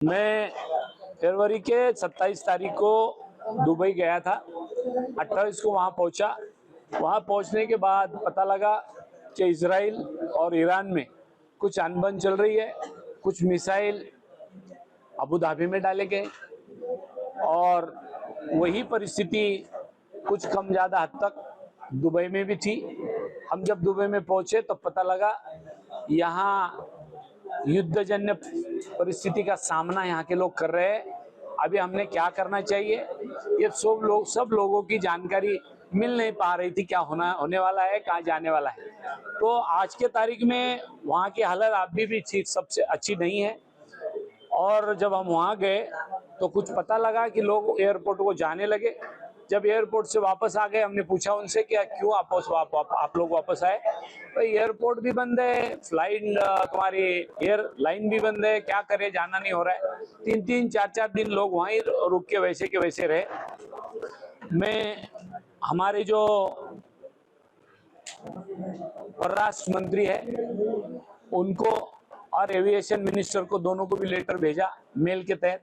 मैं फरवरी के 27 तारीख को दुबई गया था। 28 को वहां पहुंचा। वहां पहुंचने के बाद पता लगा कि इजराइल और ईरान में कुछ अनबन चल रही है। कुछ मिसाइल अबू धाबी में डाले गए और वही परिस्थिति कुछ कम ज्यादा हद तक दुबई में भी थी। हम जब दुबई में पहुंचे तो पता लगा यहाँ युद्धजन्य परिस्थिति का सामना यहाँ के लोग कर रहे हैं। अभी हमने क्या करना चाहिए, ये सब लोगों की जानकारी मिल नहीं पा रही थी, क्या होने वाला है, कहाँ जाने वाला है। तो आज के तारीख में वहाँ की हालत अभी भी सबसे अच्छी नहीं है। और जब हम वहाँ गए तो कुछ पता लगा कि लोग एयरपोर्ट को जाने लगे। जब एयरपोर्ट से वापस आ गए, हमने पूछा उनसे कि क्यों आप लोग वापस आए। तो एयरपोर्ट भी बंद है, फ्लाइट तुम्हारी एयरलाइन भी बंद है, क्या करे, जाना नहीं हो रहा है। 3-3, 4-4 दिन लोग वहीं रुक के वैसे रहे। मैं हमारे जो परराष्ट्र मंत्री है उनको और एविएशन मिनिस्टर को, दोनों को भी लेटर भेजा मेल के तहत।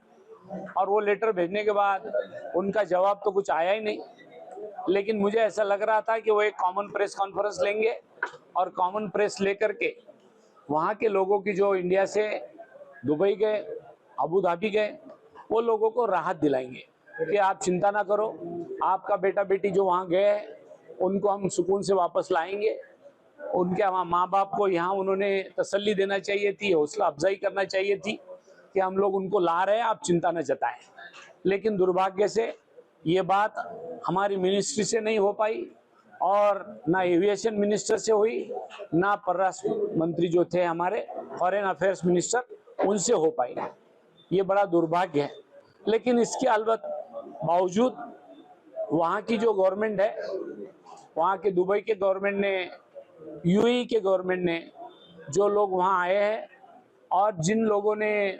और वो लेटर भेजने के बाद उनका जवाब तो कुछ आया ही नहीं। लेकिन मुझे ऐसा लग रहा था कि वो एक कॉमन प्रेस कॉन्फ्रेंस लेंगे और कॉमन प्रेस लेकर के वहाँ के लोगों की, जो इंडिया से दुबई गए, अबू धाबी गए, वो लोगों को राहत दिलाएंगे कि आप चिंता ना करो, आपका बेटा बेटी जो वहाँ गए उनको हम सुकून से वापस लाएंगे। उनके माँ बाप को यहाँ उन्होंने तसल्ली देना चाहिए थी, हौसला अफजाई करना चाहिए थी कि हम लोग उनको ला रहे हैं, आप चिंता न जताएं। लेकिन दुर्भाग्य से ये बात हमारी मिनिस्ट्री से नहीं हो पाई और ना एविएशन मिनिस्टर से हुई, ना परराष्ट्र मंत्री जो थे हमारे फॉरेन अफेयर्स मिनिस्टर, उनसे हो पाई। ये बड़ा दुर्भाग्य है। लेकिन इसके अलबत् बावजूद वहाँ की जो गवर्नमेंट है, वहाँ के दुबई के गवर्नमेंट ने, यूएई के गवर्नमेंट ने, जो लोग वहाँ आए हैं और जिन लोगों ने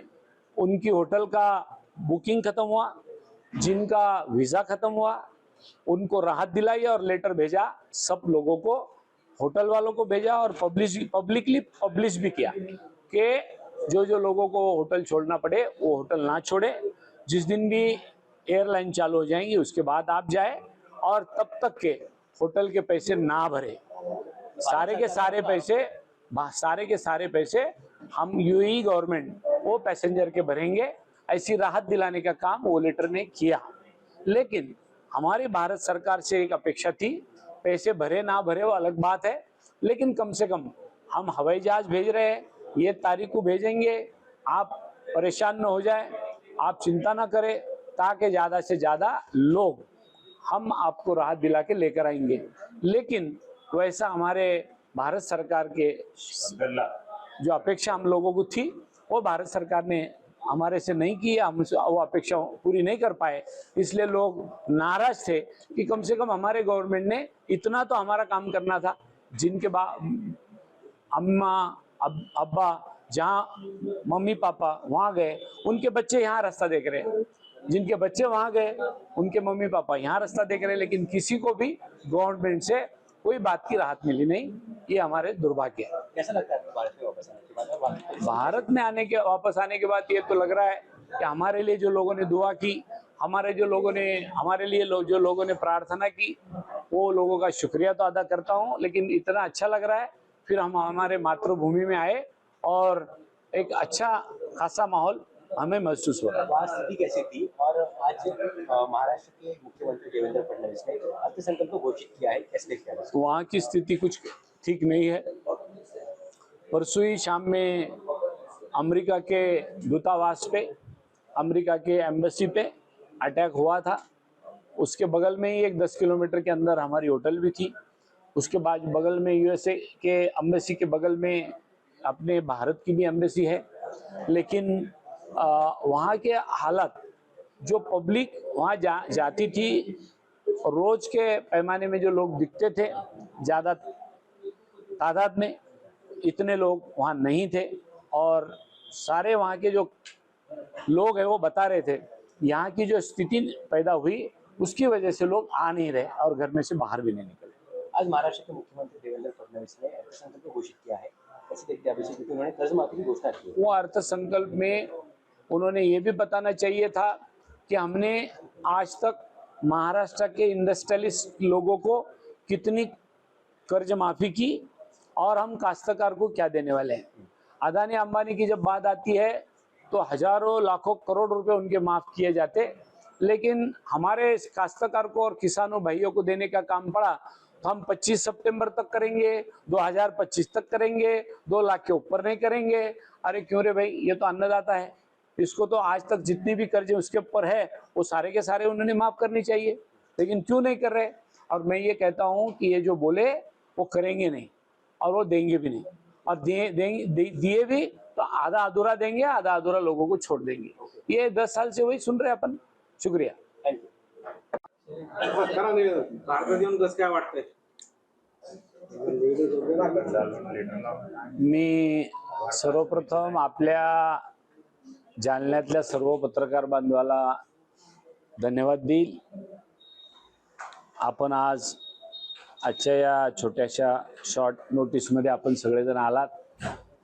उनकी होटल का बुकिंग खत्म हुआ, जिनका वीजा खत्म हुआ, उनको राहत दिलाई और लेटर भेजा। सब लोगों को, होटल वालों को भेजा और पब्लिकली पब्लिश भी किया कि जो लोगों को होटल छोड़ना पड़े वो होटल ना छोड़े। जिस दिन भी एयरलाइन चालू हो जाएंगी उसके बाद आप जाए और तब तक के होटल के पैसे ना भरे। सारे के सारे पैसे हम यूएई गवर्नमेंट वो पैसेंजर के भरेंगे। ऐसी राहत दिलाने का काम वो लेटर ने किया। लेकिन हमारी भारत सरकार से एक अपेक्षा थी, पैसे भरे ना भरे वो अलग बात है, लेकिन कम से कम हम हवाई जहाज भेज रहे हैं, ये तारीख को भेजेंगे, आप परेशान न हो जाए, आप चिंता ना करें, ताकि ज्यादा से ज्यादा लोग हम आपको राहत दिला के लेकर आएंगे। लेकिन वैसा हमारे भारत सरकार के जो अपेक्षा हम लोगों को थी वो भारत सरकार ने हमारे से नहीं की, हम वो अपेक्षा पूरी नहीं कर पाए। इसलिए लोग नाराज थे कि कम से कम हमारे गवर्नमेंट ने इतना तो हमारा काम करना था। जिनके अम्मा अब्बा, जहाँ मम्मी पापा वहाँ गए, उनके बच्चे यहाँ रास्ता देख रहे हैं, जिनके बच्चे वहाँ गए उनके मम्मी पापा यहाँ रास्ता देख रहे हैं, लेकिन किसी को भी गवर्नमेंट से कोई बात की राहत मिली नहीं। ये हमारे दुर्भाग्य है। कैसा लगता है भारत में वापस आने के बाद? भारत में वापस आने के बाद ये तो लग रहा है कि हमारे लिए जो लोगों ने दुआ की, हमारे लिए जो लोगों ने प्रार्थना की, वो लोगों का शुक्रिया तो अदा करता हूँ। लेकिन इतना अच्छा लग रहा है, फिर हम हमारे मातृभूमि में आए और एक अच्छा खासा माहौल हमें महसूस हो रहा है। वहाँ स्थिति कैसी थी? और आज महाराष्ट्र के मुख्यमंत्री देवेंद्र फडणवीस ने अर्थसंकल्प घोषित किया है, कैसे देखते हैं? वहाँ की स्थिति कुछ ठीक नहीं है। परसों ही शाम में अमेरिका के दूतावास पे, अमेरिका के एम्बेसी पे अटैक हुआ था। उसके बगल में ही एक 10 किलोमीटर के अंदर हमारी होटल भी थी। उसके बाद बगल में यूएसए के एम्बेसी के बगल में अपने भारत की भी एम्बेसी है। लेकिन वहाँ के हालात, जो पब्लिक वहाँ जाती थी, रोज के पैमाने में जो लोग दिखते थे, ज़्यादा तादाद में इतने लोग वहाँ नहीं थे। और सारे वहाँ के जो लोग हैं वो बता रहे थे यहाँ की जो स्थिति पैदा हुई उसकी वजह से लोग आ नहीं रहे और घर में से बाहर भी नहीं निकले। आज महाराष्ट्र के मुख्यमंत्री देवेंद्र फडणवीस ने अर्थसंकल्प घोषित किया है, कैसे देखते हैं? क्योंकि उन्होंने कर्ज माफी की घोषणा की है। वो अर्थसंकल्प में उन्होंने ये भी बताना चाहिए था कि हमने आज तक महाराष्ट्र के इंडस्ट्रियलिस्ट लोगों को कितनी कर्ज माफी की और हम काश्तकार को क्या देने वाले हैं। अदानी अंबानी की जब बात आती है तो हजारों लाखों करोड़ रुपए उनके माफ किए जाते, लेकिन हमारे काश्तकार को और किसानों भाइयों को देने का काम पड़ा तो हम 25 सितंबर तक करेंगे, 2025 तक करेंगे, 2 लाख के ऊपर नहीं करेंगे। अरे क्यों रे भाई, ये तो अन्नदाता है, इसको तो आज तक जितनी भी कर्जे उसके ऊपर है वो सारे के सारे उन्होंने माफ करनी चाहिए, लेकिन क्यों नहीं कर रहे। और मैं ये कहता हूं कि ये जो बोले वो करेंगे नहीं और वो देंगे भी नहीं, और दिए भी तो आधा अधूरा देंगे, आधा अधूरा लोगों को छोड़ देंगे। ये 10 साल से वही सुन रहे अपन। शुक्रिया। थँक्यू. करा नाही भारतात येऊन कसं काय वाटतंय? मी सर्वप्रथम आपल्या जालन्यातल्या सर्व पत्रकार बांधवाला धन्यवाद देईल. आपण आजच्या या छोट्याशा शॉर्ट नोटीसमध्ये आपण सगळेजण आलात,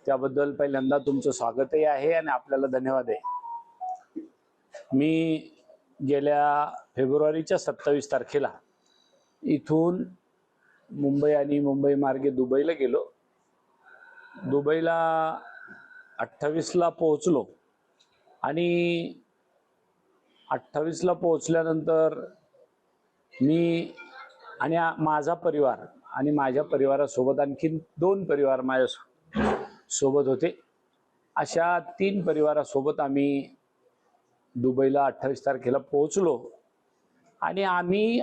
त्याबद्दल पहिल्यांदा तुमचं स्वागतही आहे आणि आपल्याला धन्यवाद आहे. मी गेल्या फेब्रुवारीच्या 27 तारखेला इथून मुंबई आणि मुंबई मार्गे दुबईला गेलो. दुबईला 28ला पोहोचलो आणि 28ला पोहोचल्यानंतर मी आणि माझा परिवार आणि माझ्या परिवारासोबत आणखीन 2 परिवार माझ्या सोबत होते. अशा 3 परिवारासोबत आम्ही दुबईला 28 तारखेला पोहोचलो आणि आम्ही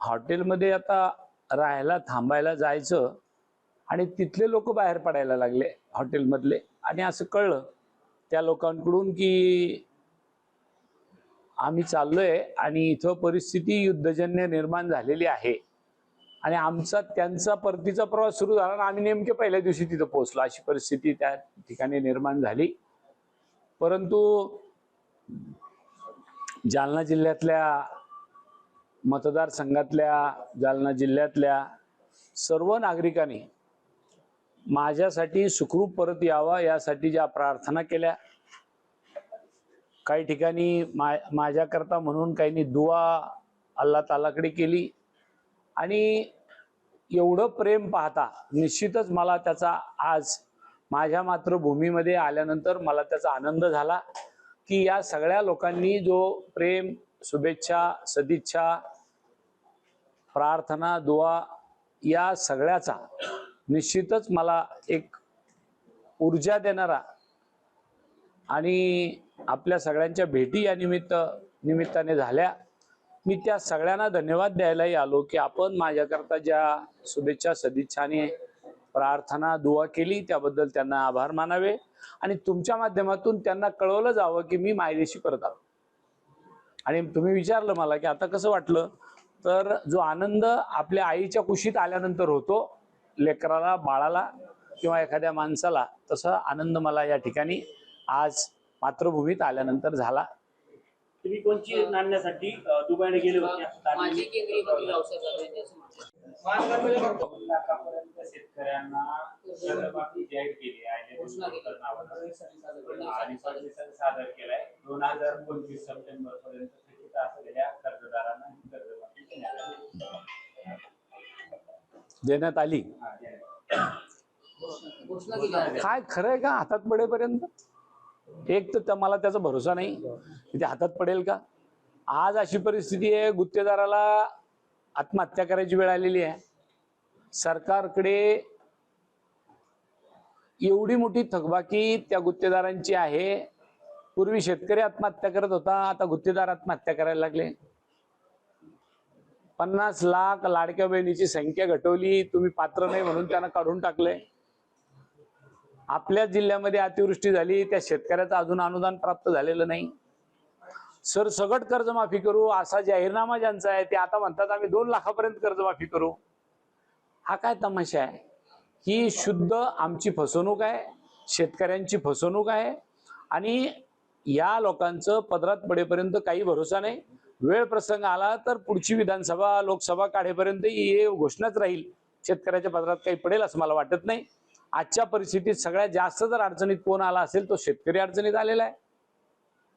हॉटेलमध्ये आता राहायला थांबायला जायचं आणि तिथले लोक बाहेर पडायला लागले हॉटेलमधले, आणि असं कळलं त्या लोकांकडून की आम्ही चाललोय आणि इथं परिस्थिती युद्धजन्य निर्माण झालेली आहे आणि आमचा त्यांचा परतीचा प्रवास सुरू झाला आणि आम्ही नेमके पहिल्या दिवशी तिथं पोहोचलो, अशी परिस्थिती त्या ठिकाणी निर्माण झाली. परंतु जालना जिल्ह्यातल्या मतदारसंघातल्या जालना जिल्ह्यातल्या सर्व नागरिकांनी माझ्यासाठी सुखरूप परत यावा यासाठी ज्या प्रार्थना केल्या, काही ठिकाणी माझ्याकरता म्हणून काहींनी दुआ अल्लाह तालाकडे केली, आणि एवढं प्रेम पाहता निश्चितच मला त्याचा आज माझ्या मातृभूमीमध्ये आल्यानंतर मला त्याचा आनंद झाला की या सगळ्या लोकांनी जो प्रेम, शुभेच्छा, सदिच्छा, प्रार्थना, दुआ या सगळ्याचा निश्चितच मला एक ऊर्जा देणारा आणि आपल्या सगळ्यांच्या भेटी या निमित्ताने झाल्या. मी त्या सगळ्यांना धन्यवाद द्यायलाही आलो की आपण माझ्याकरता ज्या शुभेच्छा, सदिच्छाने प्रार्थना, दुआ केली त्याबद्दल त्यांना आभार मानावे आणि तुमच्या माध्यमातून त्यांना कळवलं जावं की मी मायदेशी परत आलो. आणि तुम्ही विचारलं मला की आता कसं वाटलं, तर जो आनंद आपल्या आईच्या कुशीत आल्यानंतर होतो लेकराला, बाळाला किंवा एखाद्या माणसाला, तसा आनंद मला या ठिकाणी आज मातृभूमीत आल्यानंतर झाला. तुम्ही कोणची नांदण्यासाठी दुबईला गेले होते? माजी केंद्रीय मंत्री रावसाहेब दानवे यांनी असं म्हटलं. लाखापर्यंत शेतकऱ्यांना कर्जमाफी जाहीर केली आहे घोषणा केली. आणि फडणवीसांनी सादर केलाय. 2025 सप्टेंबर पर्यंत थकीत असलेल्या कर्जदारांना ही कर्जमाफी देण्यात आली. घोषणा केली आहे. काय खरंय का हातात पडेपर्यंत? एक तर मला त्याचा भरोसा नाही की ते हातात पडेल का. आज अशी परिस्थिती आहे, गुत्तेदाराला आत्महत्या करायची वेळ आलेली आहे. सरकारकडे एवढी मोठी थकबाकी त्या गुत्तेदारांची आहे. पूर्वी शेतकरी आत्महत्या करत होता, आता गुत्तेदार आत्महत्या करायला लागले. 50 लाख लाडक्या बहिणीची संख्या घटवली, तुम्ही पात्र नाही म्हणून त्यांना काढून टाकले. आपल्या जिल्ह्यामध्ये अतिवृष्टी झाली, त्या शेतकऱ्याचं अजून अनुदान प्राप्त झालेलं नाही. सरसगट कर्जमाफी करू असा जाहीरनामा ज्यांचा आहे ते आता म्हणतात आम्ही 2 लाखापर्यंत कर्जमाफी करू. हा काय तमाशा आहे? ही शुद्ध आमची फसवणूक आहे, शेतकऱ्यांची फसवणूक आहे. आणि या लोकांचं पदरात पडेपर्यंत काही भरोसा नाही. वेळ प्रसंग आला तर पुढची विधानसभा, लोकसभा काढेपर्यंत ही घोषणाच राहील. शेतकऱ्याच्या पदरात काही पडेल असं मला वाटत नाही. आजच्या परिस्थितीत सगळ्यात जास्त जर अडचणीत कोण आला असेल तो शेतकरी अडचणीत आलेला आहे.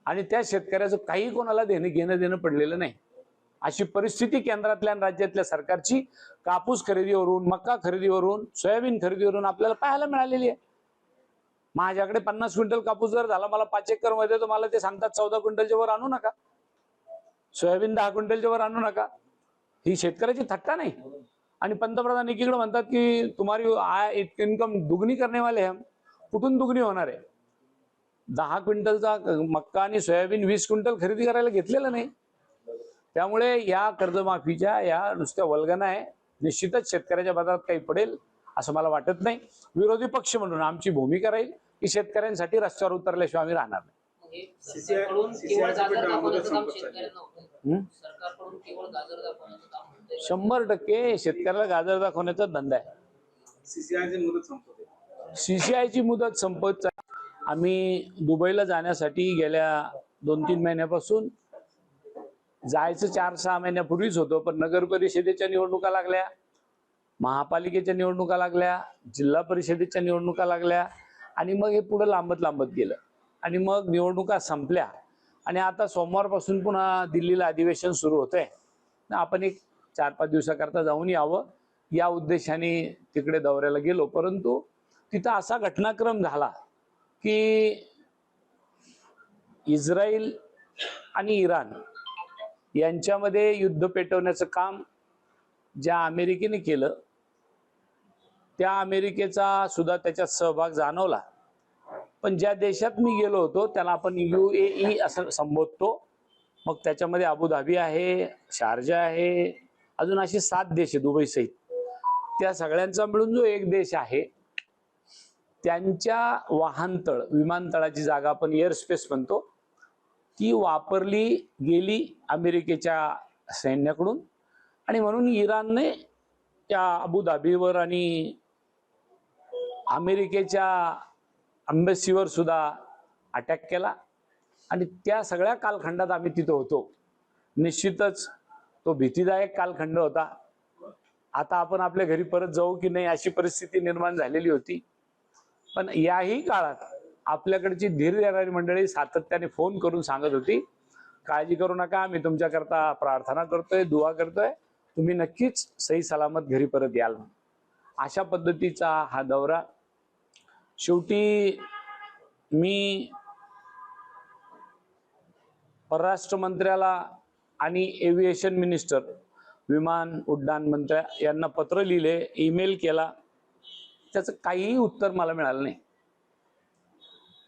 आणि त्या शेतकऱ्याचं काही कोणाला घेणं देणं पडलेलं नाही. अशी परिस्थिती केंद्रातल्या आणि राज्यातल्या सरकारची कापूस खरेदीवरून, मका खरेदीवरून, सोयाबीन खरेदीवरून आपल्याला पाहायला मिळालेली आहे. माझ्याकडे 50 क्विंटल कापूस जर झाला, मला 5 एकर मध्ये, तर मला ते सांगतात 14 क्विंटलच्या वर आणू नका, सोयाबीन 10 क्विंटलच्या वर आणू नका. ही शेतकऱ्याची थट्टा नाही. आणि पंतप्रधान एकीकडे म्हणतात की तुम्हारी इन्कम दुगनी करने वाले हम. कुठून दुगनी होणार आहे? 10 क्विंटलचा मक्का आणि सोयाबीन 20 क्विंटल खरेदी करायला घेतलेलं नाही. त्यामुळे या कर्जमाफीच्या या नुसत्या वल्गना आहे. निश्चितच शेतकऱ्याच्या बाजारात काही पडेल असं मला वाटत नाही. विरोधी पक्ष म्हणून आमची भूमिका राहील की शेतकऱ्यांसाठी रस्त्यावर उतरल्याशिवाय आम्ही राहणार नाही. सरकारकडून केवळ गाजर दाखवण्याचं काम शेतकऱ्यांना होतंय. सरकारकडून केवळ गाजर दाखवण्याचं काम होतंय. 100% शेतकऱ्याला गाजर दाखवण्याचा धंदा आहे. सीसीआयची मुदत संपते. सीसीआयची मुदत संपत. आम्ही दुबईला जाण्यासाठी गेल्या 2-3 महिन्यापासून जायचं 4-6 महिन्यापूर्वीच होतो, पण नगर परिषदेच्या निवडणुका लागल्या, महापालिकेच्या निवडणुका लागल्या, जिल्हा परिषदेच्या निवडणुका लागल्या आणि मग हे पुढे लांबत गेलं. आणि मग निवडणुका संपल्या आणि आता सोमवारपासून पुन्हा दिल्लीला अधिवेशन सुरू होतंय. आपण एक 4-5 दिवसाकरता जाऊन यावं या उद्देशाने तिकडे दौऱ्याला गेलो. परंतु तिथं असा घटनाक्रम झाला की इस्रायल आणि इराण यांच्यामध्ये युद्ध पेटवण्याचं काम ज्या अमेरिकेने केलं, त्या अमेरिकेचा सुद्धा त्याच्यात सहभाग जाणवला. पण ज्या देशात मी गेलो होतो त्याला आपण UAE असं संबोधतो. मग त्याच्यामध्ये अबुधाबी आहे, शारजा आहे, अजून असे 7 देश आहे दुबई सहित. त्या सगळ्यांचा मिळून जो एक देश आहे, त्यांच्या वाहनतळ, विमानतळाची जागा आपण एअर स्पेस म्हणतो, ती वापरली गेली अमेरिकेच्या सैन्याकडून. आणि म्हणून इराणने त्या अबुधाबीवर आणि अमेरिकेच्या एम्बसीवर सुद्धा अटॅक केला. आणि त्या सगळ्या कालखंडात आम्ही तिथं होतो. निश्चितच तो भीतीदायक कालखंड होता. आता आपण आपल्या घरी परत जाऊ की नाही अशी परिस्थिती निर्माण झालेली होती. पण याही काळात आपल्याकडची धीर देणारी मंडळी सातत्याने फोन करून सांगत होती, काळजी करू नका, आम्ही तुमच्याकरता प्रार्थना करतोय, दुआ करतोय, तुम्ही नक्कीच सही सलामत घरी परत याल. अशा पद्धतीचा हा दौरा. शेवटी मी परराष्ट्र मंत्र्याला आणि एव्हिएशन मिनिस्टर, विमान उड्डाण मंत्र्या यांना पत्र लिहिले, ईमेल केला, त्याचं काहीही उत्तर मला मिळालं नाही.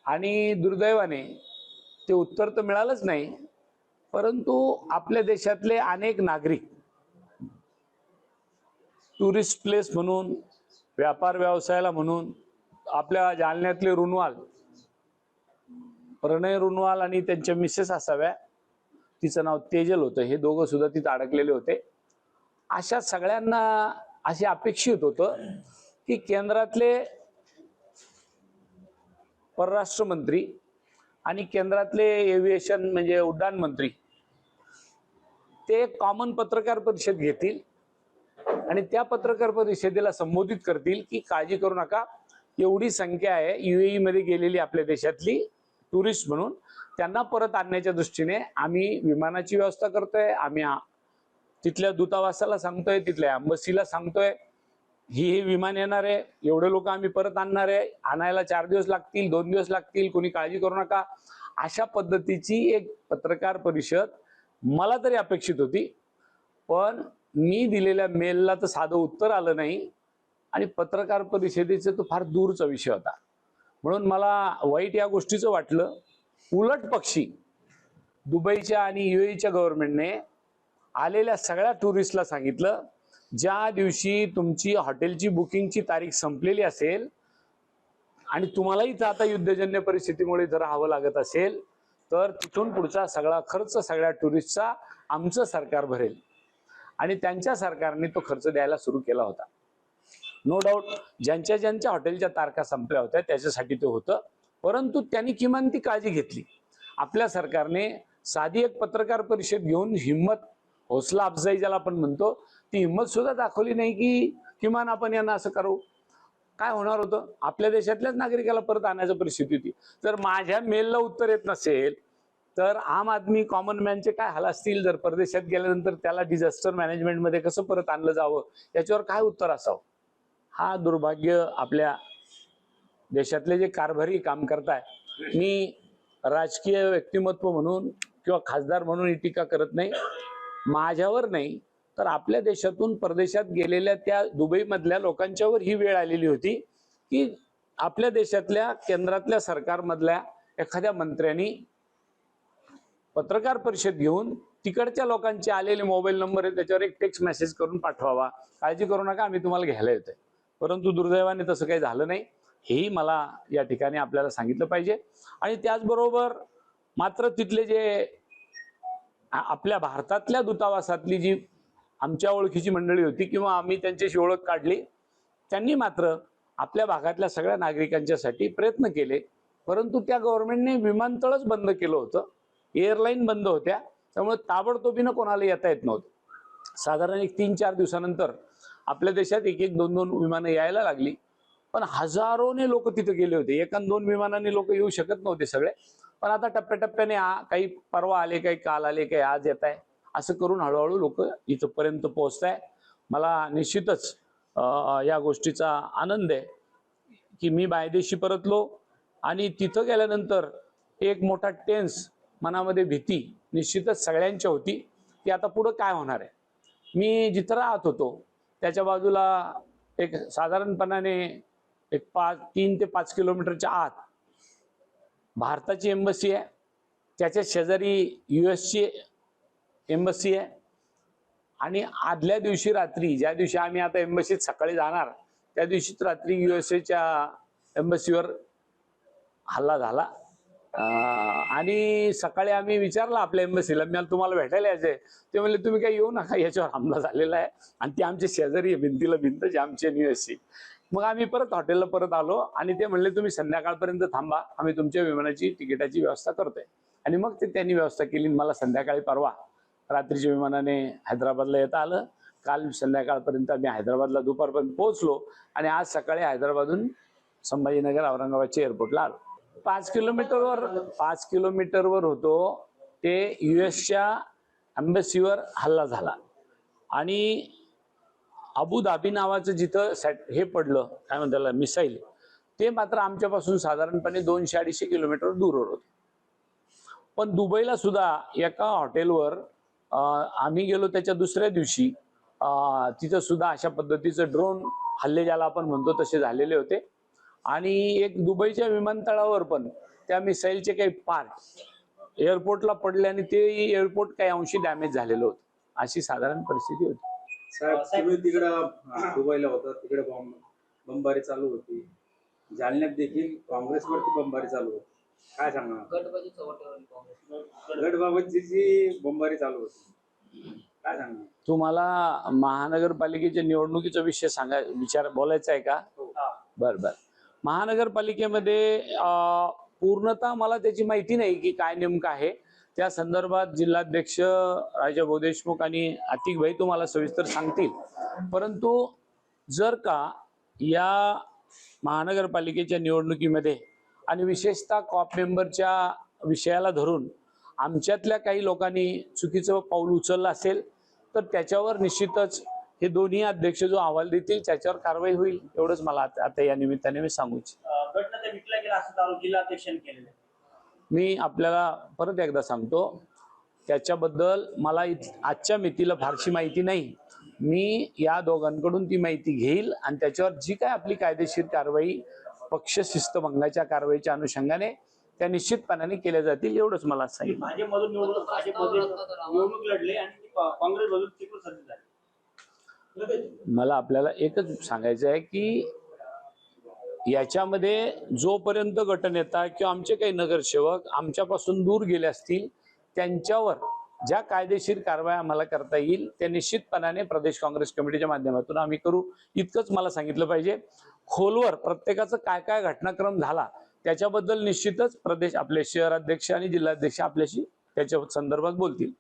आणि दुर्दैवाने ते उत्तर तर मिळालंच नाही, परंतु आपल्या देशातले अनेक नागरिक टुरिस्ट प्लेस म्हणून, व्यापार व्यवसायाला म्हणून, आपल्या जालन्यातले रुनवाल, प्रणय रुनवाल आणि त्यांच्या मिसेस असाव्या, तिचं नाव तेजल होतं, हे दोघं सुद्धा तिथं अडकलेले होते. अशा सगळ्यांना असे अपेक्षित होतं की केंद्रातले परराष्ट्र मंत्री आणि केंद्रातले एव्हिएशन म्हणजे उड्डाण मंत्री ते एक कॉमन पत्रकार परिषद घेतील आणि त्या पत्रकार परिषदेला संबोधित करतील की काळजी करू नका, एवढी संख्या आहे UAE मध्ये गेलेली आपल्या देशातली टुरिस्ट म्हणून, त्यांना परत आणण्याच्या दृष्टीने आम्ही विमानाची व्यवस्था करतोय, आम्ही तिथल्या दूतावासाला सांगतोय, तिथल्या एम्बसीला सांगतोय, ही विमान येणार आहे, एवढे लोक आम्ही परत आणणार आहे, आणायला 4 दिवस लागतील, 2 दिवस लागतील, कोणी काळजी करू नका. अशा पद्धतीची एक पत्रकार परिषद मला तरी अपेक्षित होती. पण मी दिलेल्या मेलला तर साधं उत्तर आलं नाही आणि पत्रकार परिषदेचं तो फार दूरचा विषय होता. म्हणून मला वाईट या गोष्टीचं वाटलं. उलट पक्षी दुबईच्या आणि UAEच्या गव्हर्नमेंटने आलेल्या सगळ्या टुरिस्टला सांगितलं, ज्या दिवशी तुमची हॉटेलची बुकिंगची तारीख संपलेली असेल आणि तुम्हालाही आता युद्धजन्य परिस्थितीमुळे जर राहावं लागत असेल तर तिथून पुढचा सगळा खर्च सगळ्या टुरिस्टचा आमचं सरकार भरेल. आणि त्यांच्या सरकारने तो खर्च द्यायला सुरू केला होता. नो डाऊट ज्यांच्या ज्यांच्या हॉटेलच्या तारखा संपल्या होत्या त्याच्यासाठी ते होतं, परंतु त्यांनी किमान ती काळजी घेतली. आपल्या सरकारने साधी एक पत्रकार परिषद घेऊन हिम्मत, हौसला अफजाई ज्याला आपण म्हणतो, ती हिम्मत सुद्धा दाखवली नाही की किमान आपण यांना असं करू. काय होणार होतं? आपल्या देशातल्याच नागरिकाला परत आणायची परिस्थिती होती. जर माझ्या मेलला उत्तर येत नसेल तर आम आदमी कॉमन मॅनचे काय हाल असतील जर परदेशात गेल्यानंतर त्याला डिझास्टर मॅनेजमेंटमध्ये कसं परत आणलं जावं, याच्यावर काय उत्तर असावं. हा दुर्भाग्य आपल्या देशातले जे कारभारी काम करताय. मी राजकीय व्यक्तिमत्व म्हणून किंवा खासदार म्हणून ही टीका करत नाही. माझ्यावर नाही तर आपल्या देशातून परदेशात गेलेल्या त्या दुबईमधल्या लोकांच्यावर ही वेळ आलेली होती की आपल्या देशातल्या केंद्रातल्या सरकारमधल्या एखाद्या मंत्र्यांनी पत्रकार परिषद घेऊन तिकडच्या लोकांचे आलेले मोबाईल नंबर आहे त्याच्यावर एक टेक्स्ट मेसेज करून पाठवावा, काळजी करू नका आम्ही तुम्हाला घ्यायला येतोय. परंतु दुर्दैवाने तसं काही झालं नाही, हेही मला या ठिकाणी आपल्याला सांगितलं पाहिजे. आणि त्याचबरोबर मात्र तिथले जे आपल्या भारतातल्या दूतावासातली जी आमच्या ओळखीची मंडळी होती किंवा आम्ही त्यांच्याशी ओळख काढली, त्यांनी मात्र आपल्या भागातल्या सगळ्या नागरिकांच्यासाठी प्रयत्न केले. परंतु त्या गव्हर्नमेंटने विमानतळच बंद केलं होतं, एअरलाईन बंद होत्या, त्यामुळे ताबडतोबीनं कोणाला येता येत नव्हतं. साधारण एक 3-4 दिवसानंतर आपल्या देशात 1-2 विमानं यायला लागली. पण हजारोने लोक तिथे गेले होते. 1-2 विमानांनी लोक येऊ शकत नव्हते सगळे. पण आता टप्प्याटप्प्याने काही परवा आले, काही काल आले, काही आज येत आहे, असं करून हळूहळू लोक इथपर्यंत पोहोचताय. मला निश्चितच या गोष्टीचा आनंद आहे की मी बायदेशी परतलो आणि तिथं गेल्यानंतर एक मोठा टेन्स मनामध्ये भीती निश्चितच सगळ्यांच्या होती की आता पुढं काय होणार आहे. मी जिथं राहत होतो त्याच्या बाजूला एक साधारणपणाने एक 3 ते 5 किलोमीटरच्या आत भारताची एम्बसी आहे, त्याच्या शेजारी US एम्बसी आहे. आणि आदल्या दिवशी रात्री, ज्या दिवशी आम्ही आता एम्बसीत सकाळी जाणार त्या दिवशीच रात्री USA एम्बसीवर हल्ला झाला. आणि सकाळी आम्ही विचारलं आपल्या एम्बसीला, मी तुम्हाला भेटायला यायचंय. ते म्हणले तुम्ही काही येऊ नका, याच्यावर हमला झालेला आहे आणि ते आमचे शेजारी भिंतीला भिंत जे आमचे US. मग आम्ही परत हॉटेलला परत आलो आणि ते म्हणले तुम्ही संध्याकाळपर्यंत थांबा, आम्ही तुमच्या विमानाची तिकिटाची व्यवस्था करतोय. आणि मग त्यांनी व्यवस्था केली. मला संध्याकाळी परवा रात्रीच्या विमानाने हैदराबादला येता आलं. काल संध्याकाळपर्यंत आम्ही हैदराबादला दुपारपर्यंत पोहोचलो आणि आज सकाळी हैदराबादहून संभाजीनगर औरंगाबादच्या एअरपोर्टला आलो. 5 किलोमीटरवर होतो ते US एम्बसीवर हल्ला झाला. आणि अबुधाबी नावाचं जिथं हे पडलं, काय म्हणतात मिसाईल, ते मात्र आमच्यापासून साधारणपणे 200-250 किलोमीटर दूरवर होतं. पण दुबईला सुद्धा एका हॉटेलवर आम्ही गेलो त्याच्या दुसऱ्या दिवशी तिथं सुद्धा अशा पद्धतीचं ड्रोन हल्ले ज्याला आपण म्हणतो तसे झालेले होते. आणि एक दुबईच्या विमानतळावर पण त्या मिसाईलचे काही पार्ट एअरपोर्टला पडले आणि ते एअरपोर्ट काही अंशी डॅमेज झालेलं होतं. अशी साधारण परिस्थिती होती. साहेब तुम्ही तिकडं दुबईला होता, तिकडे बमबारी चालू होती. जालन्यात देखील काँग्रेसवरती बमबारी चालू होती, काय सांगणार? गटबाबतची जी बमबारी चालू होती, काय सांगणार? तुम्हाला महानगरपालिकेच्या निवडणुकीचा विषय बोलायचा आहे का? बरं. महानगरपालिकेमध्ये पूर्णतः मला त्याची माहिती नाही की काय नेमकं आहे. त्या संदर्भात जिल्हाध्यक्ष राजाभाऊ देशमुख आणि अतिक भाई तुम्हाला सविस्तर सांगतील. परंतु जर का या महानगरपालिकेच्या निवडणुकीमध्ये आणि विशेषतः कॉप मेंबरच्या विषयाला धरून आमच्यातल्या काही लोकांनी चुकीचं पाऊल उचललं असेल तर त्याच्यावर निश्चितच हे दोन्ही अध्यक्ष जो अहवाल देतील त्याच्यावर कारवाई होईल, एवढंच मला आता या निमित्ताने मी सांगू इच्छितो. जिल्हाध्यक्षांनी केलेलं मी आपल्याला परत एकदा सांगतो, त्याच्याबद्दल मला आजच्या मितीला फारशी माहिती नाही. मी या दोघांकडून ती माहिती घेईल आणि त्याच्यावर जी काय आपली कायदेशीर कारवाई पक्ष शिस्तभंगाच्या कारवाईच्या अनुषंगाने त्या निश्चितपणाने केल्या जातील, एवढंच मला सांगितलं. भाजपमधून निवडणूक लढले आणि काँग्रेसमधून चिखल सध्या झाली. मला आपल्याला एकच सांगायचं आहे की याच्यामध्ये जोपर्यंत गटनेता किंवा आमचे काही नगरसेवक आमच्यापासून दूर गेले असतील त्यांच्यावर ज्या कायदेशीर कारवाई आम्हाला करता येईल त्या निश्चितपणाने प्रदेश काँग्रेस कमिटीच्या माध्यमातून आम्ही करू, इतकंच मला सांगितलं पाहिजे. खोलवर प्रत्येकाचं काय काय घटनाक्रम झाला त्याच्याबद्दल निश्चितच प्रदेश आपले शहराध्यक्ष आणि जिल्हाध्यक्ष आपल्याशी त्याच्या संदर्भात बोलतील.